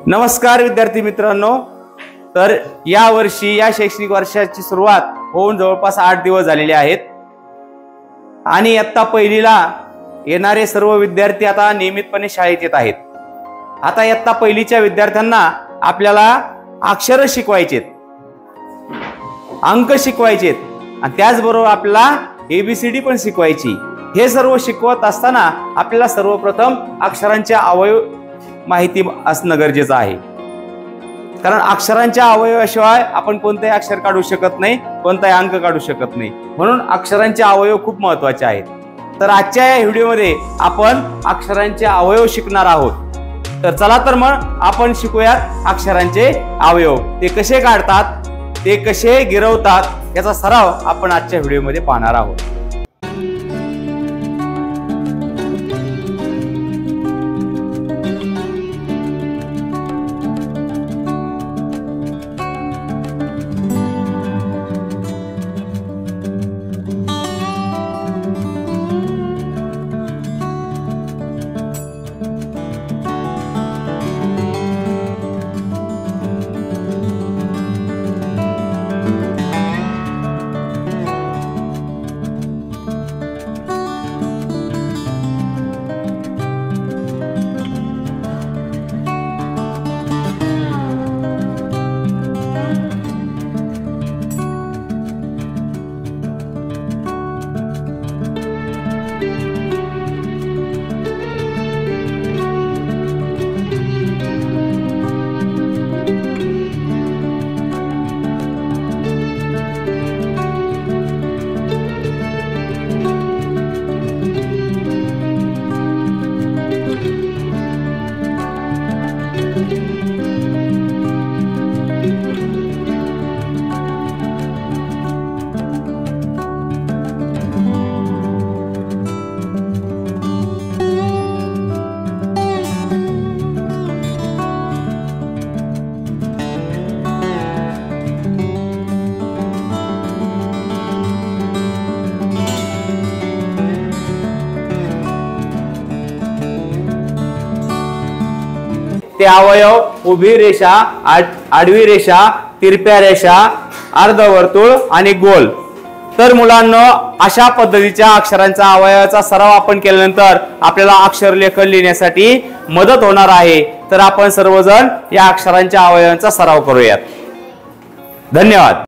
नमस्कार विद्यार्थी मित्रांनो, तर या वर्षी या शैक्षणिक वर्षाची सुरुवात होऊन जवळपास 8 दिवस झालेले आहेत आणि इयत्ता पहिलीला येणारे सर्व विद्यार्थी आता नियमितपणे शाळेत येत आहेत। आता इयत्ता पहिलीच्या विद्यार्थ्यांना आपल्याला अक्षर शिकवायचेत, अंक शिकवायचेत आणि त्याचबरोबर आपल्याला ABCD पण शिकवायची। हे सर्व शिकवत असताना आपल्याला सर्वप्रथम अक्षरांचे अवयव माहिती असणं गरजेचं आहे, कारण अक्षरांच्या अवयवाशिवाय आपण कोणतेही अक्षर काढू शकत नाही, कोणताही अंक काढू शकत नाही। म्हणून अक्षरांचे अवयव खूप महत्त्वाचे आहेत। तर आजच्या या व्हिडिओमध्ये आपण अक्षरांचे अवयव शिकणार आहोत। तर चला तर मग आपण शिकूयात अक्षरांचे अवयव, ते कसे काढतात, ते कसे गिरवतात याचा सराव आपण आजच्या व्हिडिओमध्ये पाहणार आहोत। ते अवयव उभी रेषा, आडवी रेषा, तिरप्या रेषा, अर्धवर्तुळ आणि गोल। तर मुलांनो, अशा पद्धतीच्या अक्षरांचा अवयवाचा सराव आपण केल्यानंतर आपल्याला अक्षर लेखन लिहिण्यासाठी मदत होणार आहे। तर आपण सर्वजण या अक्षरांच्या अवयवांचा सराव करूयात। धन्यवाद।